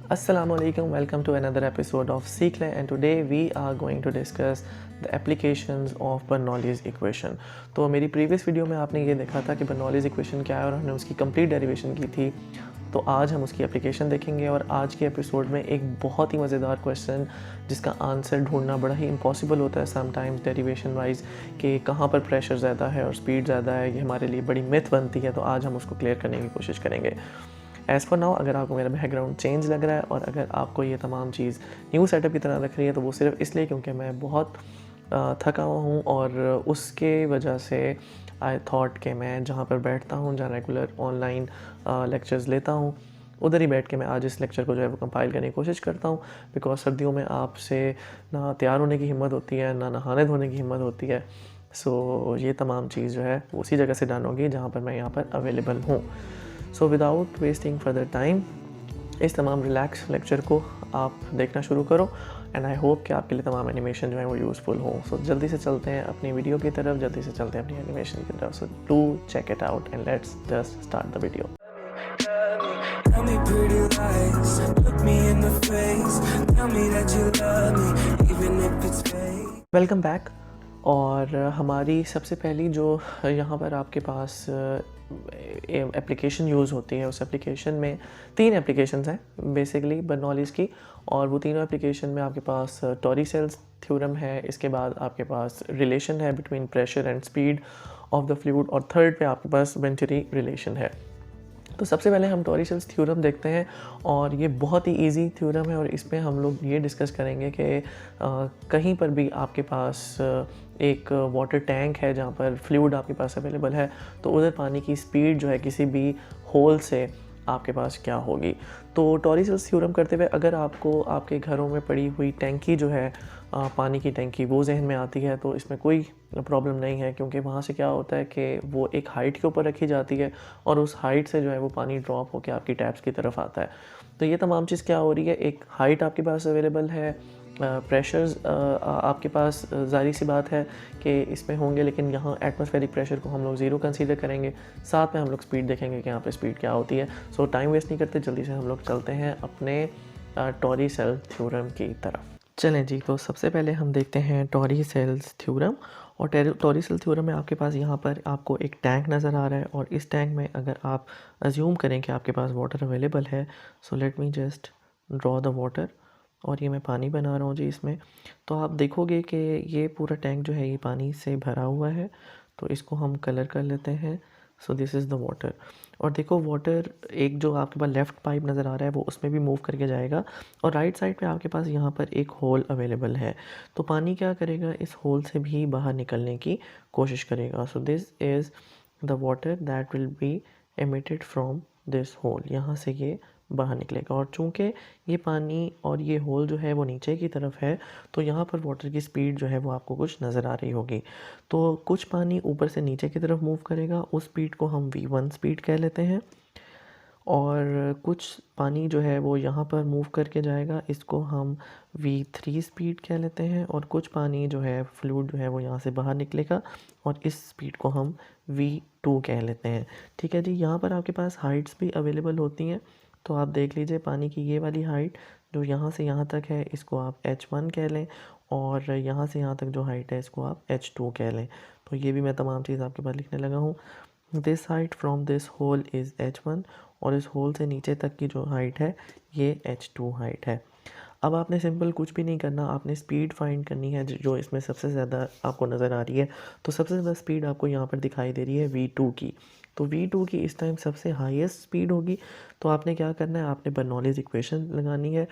Assalamualaikum, welcome to another episode of Seekle, and today we are going to discuss the applications of Bernoulli's equation. तो मेरी previous video में आपने ये देखा था कि Bernoulli's equation क्या है और हमने उसकी कंप्लीट डेरिवेशन की थी। तो आज हम उसकी एप्लीकेशन देखेंगे और आज के एपिसोड में एक बहुत ही मज़ेदार क्वेश्चन जिसका आंसर ढूंढना बड़ा ही इम्पॉसिबल होता है समटाइम्स डेरिवेशन वाइज कि कहाँ पर प्रेशर ज़्यादा है और स्पीड ज़्यादा है, ये हमारे लिए बड़ी मिथ बनती है। तो आज हम उसको क्लियर करने की कोशिश करेंगे। एज़ फॉर नाउ, अगर आपको मेरा बैकग्राउंड चेंज लग रहा है और अगर आपको ये तमाम चीज़ न्यू सेटअप की तरह लग रही है तो वो सिर्फ इसलिए क्योंकि मैं बहुत थका हुआ हूँ और उसके वजह से आई थॉट कि मैं जहाँ पर बैठता हूँ, जहाँ रेगुलर ऑनलाइन लेक्चर्स लेता हूँ, उधर ही बैठ के मैं आज इस लेक्चर को जो है वो कंपाइल करने की कोशिश करता हूँ। बिकॉज सर्दियों में आपसे ना तैयार होने की हिम्मत होती है, ना नहाने धोने की हिम्मत होती है। सो ये तमाम चीज़ जो है उसी जगह से डन होगी जहाँ पर मैं यहाँ पर अवेलेबल हूँ। So without wasting further time इस तमाम रिलैक्स लेक्चर को आप देखना शुरू करो एंड आई होप कि आपके लिए तमाम एनिमेशन जो है वो यूज़फुल हो। सो जल्दी से चलते हैं अपनी वीडियो की तरफ, जल्दी से चलते हैं अपनी एनिमेशन की तरफ। So do check it out and let's just start the video. Tell me pretty lies, look me in the face, tell me that you love me, even if it's fake. Welcome back. और हमारी सबसे पहली जो यहाँ पर आपके पास application use होती है, उस एप्लीकेशन में 3 एप्लीकेशंस हैं बेसिकली बर्नौलीज़ की, और वो तीनों एप्लीकेशन में आपके पास टॉरीसेल्स थ्योरम है, इसके बाद आपके पास रिलेशन है between pressure and speed of the fluid, और थर्ड पे आपके पास वेंचुरी रिलेशन है। तो सबसे पहले हम टॉरीसेल्स थ्योरम देखते हैं और ये बहुत ही इजी थ्योरम है और इसमें हम लोग ये डिस्कस करेंगे कि कहीं पर भी आपके पास एक वाटर टैंक है जहाँ पर फ्लूइड आपके पास अवेलेबल है, तो उधर पानी की स्पीड जो है किसी भी होल से आपके पास क्या होगी। तो टॉरीसेल्स थ्योरम करते हुए अगर आपको आपके घरों में पड़ी हुई टैंकी जो है पानी की टैंकी वो जहन में आती है तो इसमें कोई प्रॉब्लम नहीं है, क्योंकि वहाँ से क्या होता है कि वो एक हाइट के ऊपर रखी जाती है और उस हाइट से जो है वो पानी ड्रॉप होकर आपकी टैप्स की तरफ आता है। तो ये तमाम चीज़ क्या हो रही है, एक हाइट आपके पास अवेलेबल है, प्रेशर्स आपके पास ज़ाहिर सी बात है कि इसमें होंगे, लेकिन यहाँ एटमॉस्फेरिक प्रेशर को हम लोग ज़ीरो कंसीडर करेंगे। साथ में हम लोग स्पीड देखेंगे कि यहाँ पे स्पीड क्या होती है। सो टाइम वेस्ट नहीं करते, जल्दी से हम लोग चलते हैं अपने टॉरीसेल थ्योरम की तरफ। चलें जी, तो सबसे पहले हम देखते हैं टॉरीसेल्स थ्योरम। और टॉरीसेल थ्योरम में आपके पास यहाँ पर आपको एक टैंक नज़र आ रहा है और इस टैंक में अगर आप अज्यूम करें कि आपके पास वाटर अवेलेबल है, so let me just draw the water, और ये मैं पानी बना रहा हूँ जी इसमें। तो आप देखोगे कि ये पूरा टैंक जो है ये पानी से भरा हुआ है, तो इसको हम कलर कर लेते हैं। सो दिस इज़ द वाटर। और देखो वाटर एक जो आपके पास लेफ़्ट पाइप नज़र आ रहा है वो उसमें भी मूव करके जाएगा, और राइट साइड पे आपके पास यहाँ पर एक होल अवेलेबल है। तो पानी क्या करेगा, इस होल से भी बाहर निकलने की कोशिश करेगा। So this is the water that will be emitted from this hole. यहाँ से ये बाहर निकलेगा, और चूंकि ये पानी और ये होल जो है वो नीचे की तरफ है, तो यहाँ पर वाटर की स्पीड जो है वो आपको कुछ नज़र आ रही होगी। तो कुछ पानी ऊपर से नीचे की तरफ मूव करेगा, उस स्पीड को हम v1 स्पीड कह लेते हैं, और कुछ पानी जो है वो यहाँ पर मूव करके जाएगा, इसको हम v3 स्पीड कह लेते हैं, और कुछ पानी जो है फ्लूइड जो है वो यहाँ से बाहर निकलेगा और इस स्पीड को हम v2 कह लेते हैं। ठीक है जी। यहाँ पर आपके पास हाइट्स भी अवेलेबल होती हैं, तो आप देख लीजिए पानी की ये वाली हाइट जो यहाँ से यहाँ तक है इसको आप h1 कह लें, और यहाँ से यहाँ तक जो हाइट है इसको आप h2 कह लें। तो ये भी मैं तमाम चीज़ आपके पास लिखने लगा हूँ। This height from this hole is h1, और इस होल से नीचे तक की जो हाइट है ये h2 हाइट है। अब आपने सिंपल कुछ भी नहीं करना, आपने स्पीड फाइंड करनी है जो इसमें सबसे ज़्यादा आपको नज़र आ रही है। तो सबसे ज़्यादा स्पीड आपको यहाँ पर दिखाई दे रही है v2 की। तो v2 की इस टाइम सबसे हाईएस्ट स्पीड होगी। तो आपने क्या करना है, आपने बर्नौलीज़ इक्वेशन लगानी है,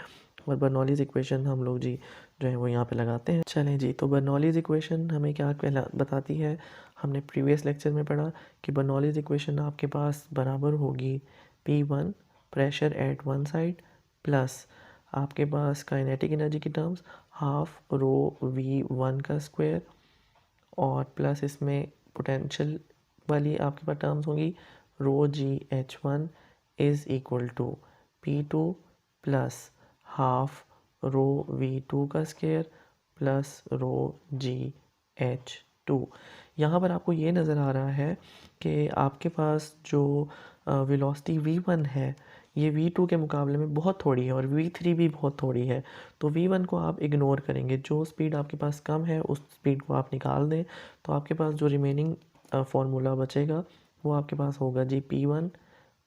और बर्नौलीज़ इक्वेशन हम लोग जी जो है वो यहाँ पे लगाते हैं। चलें जी, तो बर्नौलीज़ इक्वेशन हमें क्या बताती है, हमने प्रीवियस लेक्चर में पढ़ा कि बर्नौलीज़ इक्वेशन आपके पास बराबर होगी P1 pressure at one side plus आपके पास काइनेटिक एनर्जी की टर्म्स हाफ रो v1 का स्क्वायर, और प्लस इसमें पोटेंशियल वाली आपके पास टर्म्स होंगी rho g(h1) is equal to P2 plus half rho v2 का स्क्वायर प्लस रो g(h2). यहाँ पर आपको ये नज़र आ रहा है कि आपके पास जो वेलोसिटी v1 है ये V2 के मुकाबले में बहुत थोड़ी है और V3 भी बहुत थोड़ी है। तो V1 को आप इग्नोर करेंगे, जो स्पीड आपके पास कम है उस स्पीड को आप निकाल दें, तो आपके पास जो रिमेनिंग फार्मूला बचेगा वो आपके पास होगा जी P1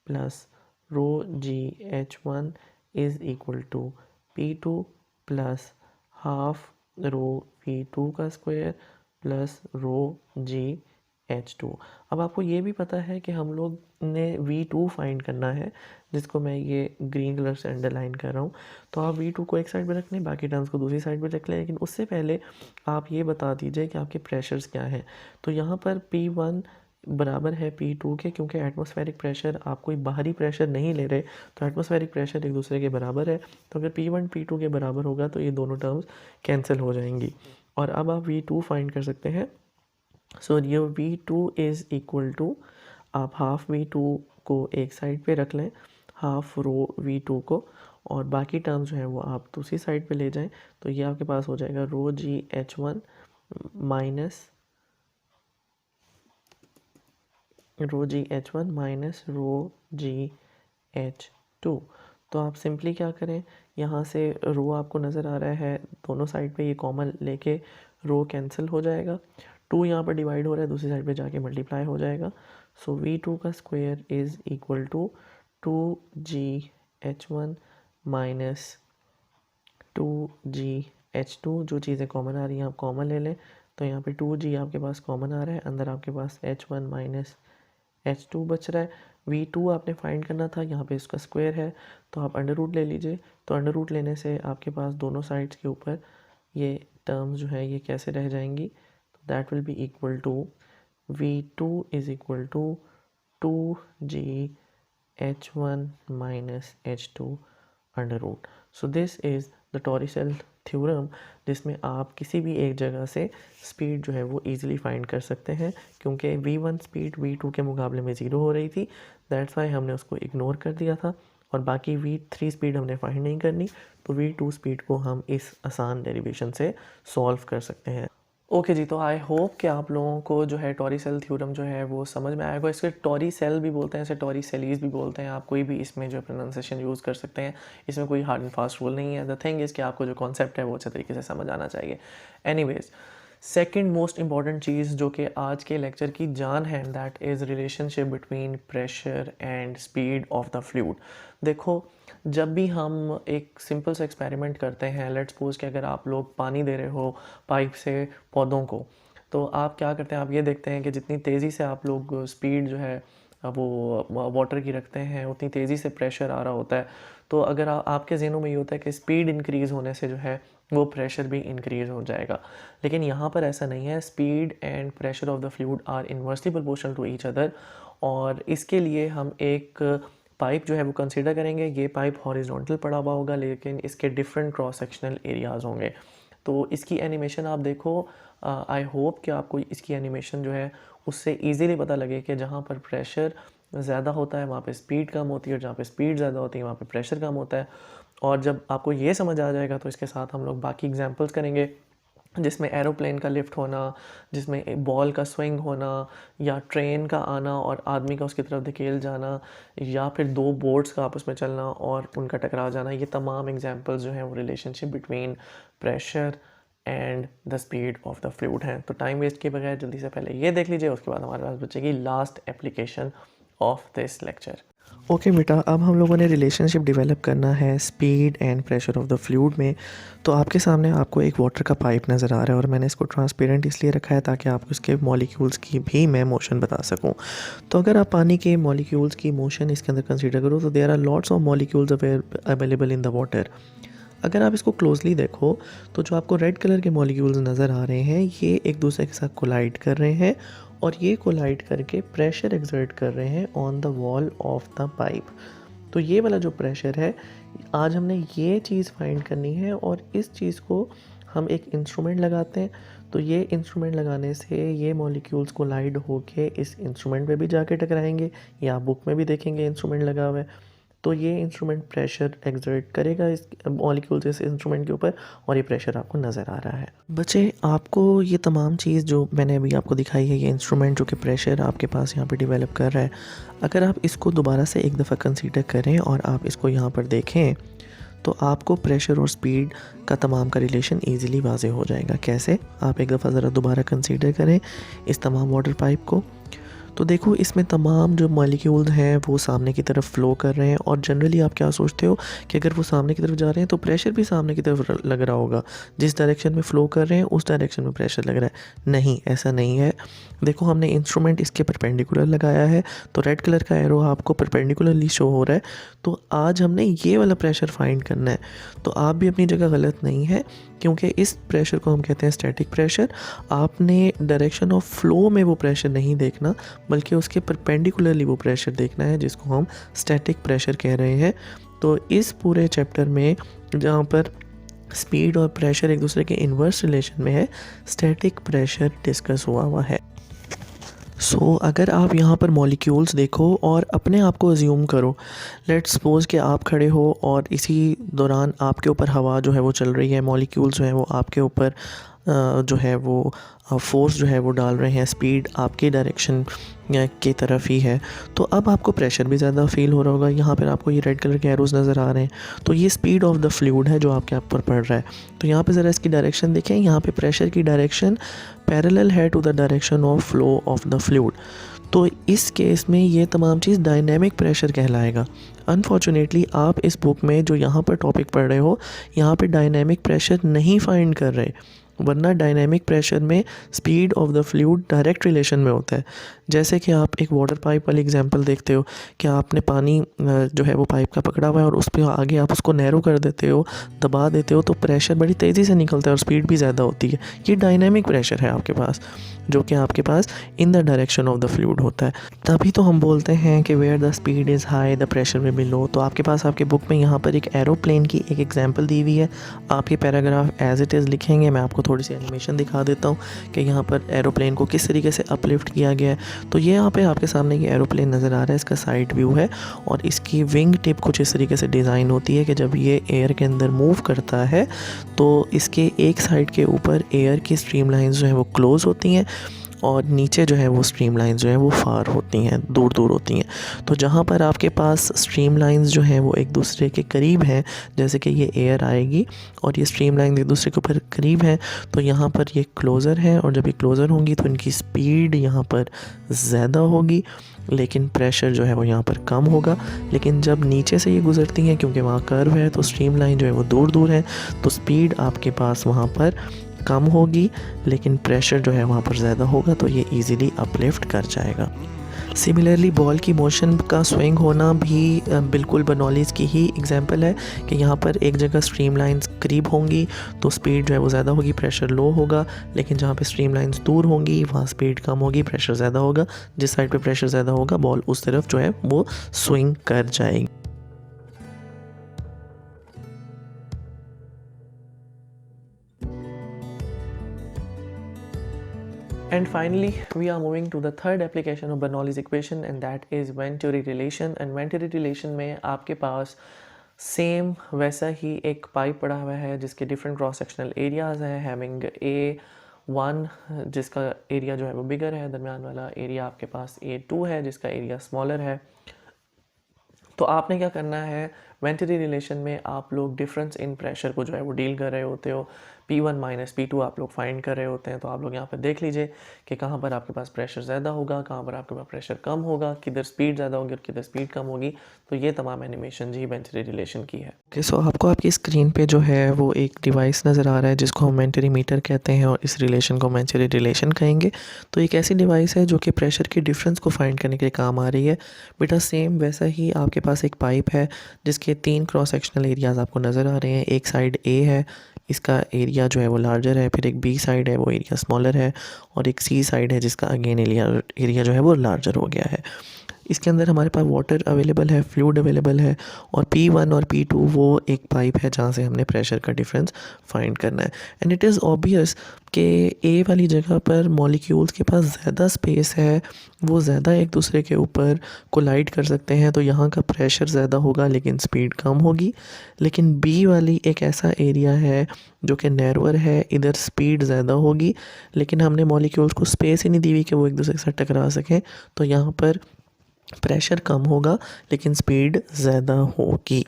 plus row ji H1 is equal to P2 plus half rho V2 का स्क्वायर प्लस रो जी H2। अब आपको ये भी पता है कि हम लोग ने V2 फाइंड करना है, जिसको मैं ये ग्रीन कलर से अंडरलाइन कर रहा हूँ। तो आप V2 को एक साइड पे रख लें, बाकी टर्म्स को दूसरी साइड पे रख लें, लेकिन उससे पहले आप ये बता दीजिए कि आपके प्रेशर्स क्या हैं। तो यहाँ पर P1 बराबर है P2 के, क्योंकि एटमॉस्फेरिक प्रेशर आप कोई बाहरी प्रेशर नहीं ले रहे, तो एटमॉस्फेरिक प्रेशर एक दूसरे के बराबर है। तो अगर P1 P2 के बराबर होगा तो ये दोनों टर्म्स कैंसिल हो जाएंगी और अब आप V2 फाइंड कर सकते हैं। सो ये V2 इज़ इक्वल टू, आप हाफ V2 को एक साइड पे रख लें, हाफ रो V2 को, और बाकी टर्म्स जो है वो आप दूसरी साइड पे ले जाएं। तो ये आपके पास हो जाएगा रो जी H1 माइनस रो जी H1 माइनस रो जी H2। तो आप सिंपली क्या करें, यहाँ से रो आपको नज़र आ रहा है, दोनों साइड पे ये कॉमन लेके रो कैंसिल हो जाएगा, 2 यहाँ पर डिवाइड हो रहा है, दूसरी साइड पे जाके मल्टीप्लाई हो जाएगा। सो V2 का square is equal to 2GH1 minus 2GH2। जो चीज़ें कॉमन आ रही हैं आप कॉमन ले लें, तो यहाँ पे 2G आपके पास कॉमन आ रहा है, अंदर आपके पास H1 माइनस H2 बच रहा है। V2 आपने फाइंड करना था, यहाँ पे इसका स्क्वायर है, तो आप अंडर रूट ले लीजिए। तो अंडर रूट लेने से आपके पास दोनों साइड्स के ऊपर ये टर्म्स जो है ये कैसे रह जाएंगी, तो that will be equal to V2 is equal to 2GH1 minus H2 under root. So this is the Torricelli theorem, जिसमें आप किसी भी एक जगह से स्पीड जो है वो इजीली फाइंड कर सकते हैं, क्योंकि V1 स्पीड V2 के मुकाबले में ज़ीरो हो रही थी, दैट्स वाई हमने उसको इग्नोर कर दिया था, और बाकी V3 स्पीड हमने फाइंड नहीं करनी, तो V2 स्पीड को हम इस आसान डेरिवेशन से सॉल्व कर सकते हैं। ओके जी, तो आई होप कि आप लोगों को जो है टॉरिसेल थ्योरम जो है वो समझ में आएगा। इसके टॉरिसेल भी बोलते हैं, इसे टॉरिसेलीज भी बोलते हैं, आप कोई भी इसमें जो प्रोनाउंसिएशन यूज़ कर सकते हैं, इसमें कोई हार्ड एंड फास्ट रूल नहीं है। द थिंग इज़ कि आपको जो कॉन्सेप्ट है वो अच्छे तरीके से समझ आना चाहिए। एनीवेज, सेकंड मोस्ट इंपॉर्टेंट चीज़ जो कि आज के लेक्चर की जान है, that is relationship between pressure and speed of the fluid. देखो, जब भी हम एक सिंपल सा एक्सपेरिमेंट करते हैं, लेट्स सपोज कि अगर आप लोग पानी दे रहे हो पाइप से पौधों को, तो आप क्या करते हैं, आप ये देखते हैं कि जितनी तेज़ी से आप लोग स्पीड जो है वो वाटर की रखते हैं, उतनी तेज़ी से प्रेशर आ रहा होता है। तो अगर आपके ज़हनों में ये होता है कि स्पीड इंक्रीज़ होने से जो है वो प्रेशर भी इंक्रीज़ हो जाएगा, लेकिन यहाँ पर ऐसा नहीं है। Speed and pressure of the fluid are inversely proportional to each other, और इसके लिए हम एक पाइप जो है वो कंसीडर करेंगे। ये पाइप हॉरिजॉन्टल पड़ा हुआ होगा, लेकिन इसके डिफरेंट क्रॉस सेक्शनल एरियाज़ होंगे। तो इसकी एनिमेशन आप देखो, आई होप कि आपको इसकी एनिमेशन जो है उससे इजीली पता लगे कि जहाँ पर प्रेशर ज़्यादा होता है वहाँ पे स्पीड कम होती है, और जहाँ पे स्पीड ज़्यादा होती है वहाँ पे प्रेशर कम होता है। और जब आपको ये समझ आ जाएगा तो इसके साथ हम लोग बाकी एग्जांपल्स करेंगे, जिसमें एरोप्लेन का लिफ्ट होना, जिसमें बॉल का स्विंग होना, या ट्रेन का आना और आदमी का उसकी तरफ धकेल जाना, या फिर दो बोट्स का आपस में चलना और उनका टकरा जाना। ये तमाम एग्जांपल्स जो हैं वो relationship between pressure and the speed of the fluid हैं। तो टाइम वेस्ट किए बगैर जल्दी से पहले ये देख लीजिए, उसके बाद हमारे पास बचेगी last application of this lecture. Okay बेटा, अब हम लोगों ने रिलेशनशिप डेवलप करना है speed and pressure of the fluid में। तो आपके सामने आपको एक वाटर का पाइप नज़र आ रहा है, और मैंने इसको ट्रांसपेरेंट इसलिए रखा है ताकि आपको इसके मॉलिक्यूल्स की भी मैं मोशन बता सकूं। तो अगर आप पानी के मॉलिक्यूल्स की मोशन इसके अंदर कंसीडर करो, तो there are lots of molecules available in the water. अगर आप इसको क्लोजली देखो तो जो आपको रेड कलर के मॉलिक्यूल्स नज़र आ रहे हैं, ये एक दूसरे के साथ कोलाइड कर रहे हैं, और ये कोलाइड करके प्रेशर एक्सर्ट कर रहे हैं on the wall of the pipe. तो ये वाला जो प्रेशर है, आज हमने ये चीज़ फाइंड करनी है, और इस चीज़ को हम एक इंस्ट्रूमेंट लगाते हैं। तो ये इंस्ट्रूमेंट लगाने से ये मॉलिक्यूल्स कोलाइड होके इस इंस्ट्रूमेंट पे भी जाके टकराएंगे, या आप बुक में भी देखेंगे इंस्ट्रूमेंट लगा हुआ है। तो ये इंस्ट्रूमेंट प्रेशर एक्सर्ट करेगा इस मॉलिक्यूल्स इस इंस्ट्रूमेंट के ऊपर और ये प्रेशर आपको नज़र आ रहा है। बच्चे, आपको ये तमाम चीज़ जो मैंने अभी आपको दिखाई है, ये इंस्ट्रूमेंट जो कि प्रेशर आपके पास यहाँ पे डेवलप कर रहा है, अगर आप इसको दोबारा से एक दफ़ा कंसीडर करें और आप इसको यहाँ पर देखें तो आपको प्रेशर और स्पीड का तमाम का रिलेशन ईज़िली वाज़ेह हो जाएगा। कैसे? आप एक दफ़ा ज़रा दोबारा कंसीडर करें इस तमाम वाटर पाइप को, तो देखो इसमें तमाम जो मॉलिक्यूल्स हैं वो सामने की तरफ फ़्लो कर रहे हैं। और जनरली आप क्या सोचते हो कि अगर वो सामने की तरफ जा रहे हैं तो प्रेशर भी सामने की तरफ लग रहा होगा, जिस डायरेक्शन में फ़्लो कर रहे हैं उस डायरेक्शन में प्रेशर लग रहा है। नहीं, ऐसा नहीं है। देखो हमने इंस्ट्रूमेंट इसके परपेंडिकुलर लगाया है तो रेड कलर का एरो आपको परपेंडिकुलरली शो हो रहा है। तो आज हमने ये वाला प्रेशर फाइंड करना है। तो आप भी अपनी जगह गलत नहीं है, क्योंकि इस प्रेशर को हम कहते हैं स्टैटिक प्रेशर। आपने डायरेक्शन ऑफ फ़्लो में वो प्रेशर नहीं देखना, बल्कि उसके परपेंडिकुलरली वो प्रेशर देखना है, जिसको हम स्टैटिक प्रेशर कह रहे हैं। तो इस पूरे चैप्टर में जहाँ पर स्पीड और प्रेशर एक दूसरे के इन्वर्स रिलेशन में है, स्टैटिक प्रेशर डिस्कस हुआ है। अगर आप यहाँ पर मॉलिक्यूल्स देखो और अपने आप को अज्यूम करो, लेट्स सपोज़ कि आप खड़े हो और इसी दौरान आपके ऊपर हवा जो है वो चल रही है, मॉलिक्यूल्स जो हैं वो आपके ऊपर जो है वो फोर्स जो है वो डाल रहे हैं, स्पीड आपकी डायरेक्शन की तरफ ही है। तो अब आपको प्रेशर भी ज़्यादा फील हो रहा होगा। यहाँ पर आपको ये रेड कलर के एरोज़ नज़र आ रहे हैं, तो ये स्पीड ऑफ द फ्लूइड है जो आपके ऊपर पड़ रहा है। तो यहाँ पे ज़रा इसकी डायरेक्शन देखें, यहाँ पे प्रेशर की डायरेक्शन पैरेलल है to the direction of flow of the fluid. तो इस केस में ये तमाम चीज़ डायनेमिक प्रेशर कहलाएगा। अनफॉर्चुनेटली आप इस बुक में जो यहाँ पर टॉपिक पढ़ रहे हो, यहाँ पे डायनेमिक प्रेशर नहीं फाइंड कर रहे, वरना डायनेमिक प्रेशर में speed of the fluid direct relation में होता है। जैसे कि आप एक वाटर पाइप वाली एग्जांपल देखते हो कि आपने पानी जो है वो पाइप का पकड़ा हुआ है और उस पर आगे आप उसको नैरो कर देते हो, दबा देते हो, तो प्रेशर बड़ी तेज़ी से निकलता है और स्पीड भी ज़्यादा होती है। ये डायनेमिक प्रेशर है आपके पास, जो कि आपके पास in the direction of the fluid होता है। तभी तो हम बोलते हैं कि where the speed is high the pressure will be low. तो आपके पास आपके बुक में यहाँ पर एक एरोप्लेन की एक एग्जांपल दी हुई है। आप ये पैराग्राफ एज इट इज़ लिखेंगे, मैं आपको थोड़ी सी एनिमेशन दिखा देता हूँ कि यहाँ पर एरोप्लेन को किस तरीके से अपलिफ्ट किया गया है। तो ये यहाँ पे आपके सामने ये एरोप्लेन नज़र आ रहा है, इसका साइड व्यू है और इसकी विंग टिप कुछ इस तरीके से डिज़ाइन होती है कि जब ये एयर के अंदर मूव करता है तो इसके एक साइड के ऊपर एयर की स्ट्रीम लाइन्स जो है वो क्लोज होती हैं और नीचे जो है वो स्ट्रीम लाइंस जो है वो फार होती हैं, दूर दूर होती हैं। तो जहाँ पर आपके पास स्ट्रीम लाइंस जो हैं वो एक दूसरे के करीब हैं, जैसे कि ये एयर आएगी और ये स्ट्रीम लाइन एक दूसरे के ऊपर करीब हैं, तो यहाँ पर ये क्लोज़र है और जब ये क्लोज़र होंगी तो इनकी स्पीड यहाँ पर ज़्यादा होगी, लेकिन प्रेशर जो है वो यहाँ पर कम होगा। लेकिन जब नीचे से ये गुज़रती हैं, क्योंकि वहाँ कर्व है तो स्ट्रीम लाइन जो है वो दूर दूर है, तो स्पीड आपके पास वहाँ पर कम होगी, लेकिन प्रेशर जो है वहाँ पर ज़्यादा होगा, तो ये इजीली अपलिफ्ट कर जाएगा। सिमिलरली बॉल की मोशन का स्विंग होना भी बिल्कुल बर्नौलीज़ की ही एग्जांपल है कि यहाँ पर एक जगह स्ट्रीम लाइंस करीब होंगी तो स्पीड जो है वो ज़्यादा होगी, प्रेशर लो होगा, लेकिन जहाँ पे स्ट्रीम लाइंस दूर होंगी वहाँ स्पीड कम होगी, प्रेशर ज़्यादा होगा। जिस साइड पे प्रेशर ज़्यादा होगा बॉल उस तरफ जो है वो स्विंग कर जाएगी। And finally, we are moving to the third application of Bernoulli's equation, and that is Venturi relation. And Venturi relation में आपके पास सेम वैसा ही एक पाइप पड़ा हुआ है जिसके डिफरेंट क्रॉस सेक्शनल एरियाज़ हैं, हैविंग A1 जिसका एरिया जो है वो बिगर है, दरमियान वाला एरिया आपके पास A2 है जिसका एरिया स्मॉलर है। तो आपने क्या करना है, वेंटरी रिलेशन में आप लोग डिफरेंस इन प्रेशर को जो है वो डील कर रहे होते हो। P1 माइनस P2 आप लोग फाइंड कर रहे होते हैं। तो आप लोग यहाँ पर देख लीजिए कि कहाँ पर आपके पास प्रेशर ज़्यादा होगा, कहाँ पर आपके पास प्रेशर कम होगा, किधर स्पीड ज़्यादा होगी और किधर स्पीड कम होगी। तो ये तमाम एनिमेशन जी वेंटरी रिलेशन की है। ओके, सो आपको आपकी स्क्रीन पे जो है वो एक डिवाइस नज़र आ रहा है जिसको हम वेंटरी मीटर कहते हैं और इस रिलेशन को वेंटरी रिलेशन कहेंगे। तो एक ऐसी डिवाइस है जो कि प्रेशर के डिफरेंस को फाइंड करने के लिए काम आ रही है। बेटा सेम वैसा ही आपके पास एक पाइप है जिसके 3 क्रॉस सेक्शनल एरियाज़ आपको नज़र आ रहे हैं। एक साइड A है, इसका एरिया जो है वो लार्जर है, फिर एक B साइड है वो एरिया स्मॉलर है और एक C साइड है जिसका अगेन एरिया जो है वो लार्जर हो गया है। इसके अंदर हमारे पास वाटर अवेलेबल है, फ्लूइड अवेलेबल है, और P1 और P2 वो एक पाइप है जहाँ से हमने प्रेशर का डिफरेंस फाइंड करना है। एंड इट इज़ ऑब्वियस कि ए वाली जगह पर मॉलिक्यूल्स के पास ज़्यादा स्पेस है, वो ज़्यादा एक दूसरे के ऊपर कोलाइड कर सकते हैं, तो यहाँ का प्रेशर ज़्यादा होगा लेकिन स्पीड कम होगी। लेकिन बी वाली एक ऐसा एरिया है जो कि नैरोअर है, इधर स्पीड ज़्यादा होगी लेकिन हमने मॉलिक्यूल्स को स्पेस ही नहीं दी हुई कि वो एक दूसरे के साथ टकरा सकें, तो यहाँ पर प्रेशर कम होगा लेकिन स्पीड ज़्यादा होगी।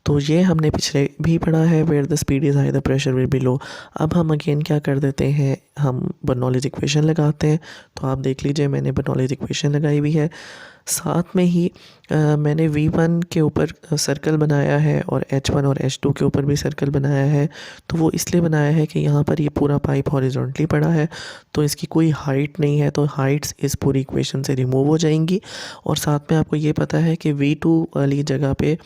तो ये हमने पिछले भी पढ़ा है, where the speed is high the pressure will be low. अब हम अगेन क्या कर देते हैं, हम बर्नौलीज़ इक्वेशन लगाते हैं। तो आप देख लीजिए मैंने बर्नौलीज़ इक्वेशन लगाई हुई है, साथ में ही मैंने V1 के ऊपर सर्कल बनाया है और H1 और H2 के ऊपर भी सर्कल बनाया है। तो वो इसलिए बनाया है कि यहाँ पर ये पूरा पाइप हॉरिजॉन्टली पड़ा है तो इसकी कोई हाइट नहीं है, तो हाइट्स इस पूरी इक्वेशन से रिमूव हो जाएंगी। और साथ में आपको ये पता है कि V2 वाली जगह पे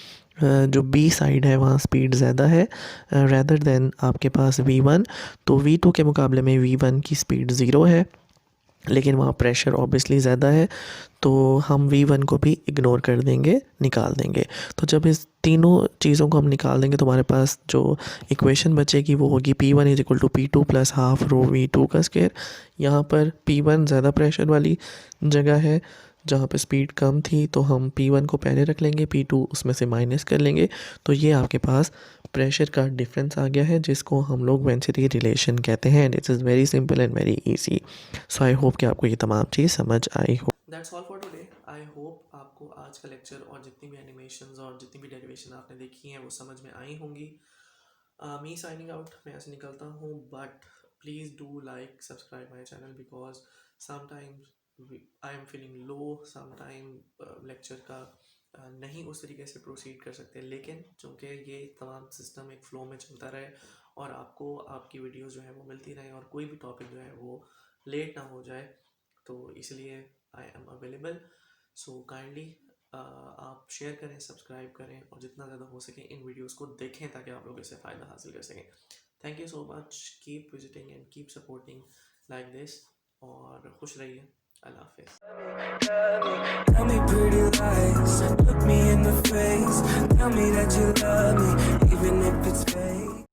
जो बी साइड है वहाँ स्पीड ज़्यादा है रैदर देन आपके पास V1। तो V2 के मुकाबले में V1 की स्पीड ज़ीरो है लेकिन वहाँ प्रेशर ऑब्वियसली ज़्यादा है, तो हम V1 को भी इग्नोर कर देंगे, निकाल देंगे। तो जब इस तीनों चीज़ों को हम निकाल देंगे तो हमारे पास जो इक्वेशन बचेगी वो होगी P1 is equal to P2 plus half rho V2 का स्क्वायर। यहाँ पर P1 ज़्यादा प्रेशर वाली जगह है जहाँ पे स्पीड कम थी, तो हम P1 को पहले रख लेंगे, P2 उसमें से माइनस कर लेंगे, तो ये आपके पास प्रेशर का डिफरेंस आ गया है जिसको हम लोग वेंसिटी रिलेशन कहते हैं। And it's is very simple and very easy. So I hope कि आपको ये तमाम चीज़ समझ आई हो। That's all for today. I hope आपको आज का लेक्चर और जितनी भी एनिमेशंस और जितनी भी डेरिवेशन आपने देखी हैं वो समझ में आई होंगी। मी साइनिंग आउट, मैं ऐसे निकलता हूँ, but please do like subscribe my channel because sometimes I am feeling low, sometime lecture का नहीं उस तरीके से प्रोसीड कर सकते, लेकिन चूँकि ये तमाम सिस्टम एक फ़्लो में चलता रहे और आपको आपकी वीडियोस जो है वो मिलती रहे और कोई भी टॉपिक जो है वो लेट ना हो जाए, तो इसलिए I am available. So kindly आप शेयर करें, सब्सक्राइब करें और जितना ज़्यादा हो सके इन वीडियोस को देखें ताकि आप लोग इससे फ़ायदा हासिल कर सकें। Thank you so much, keep visiting and keep supporting like this, और खुश रहिए। अल्लाह हाफिज़। Tell me pretty lies, look me in the face. Tell me that you love me, even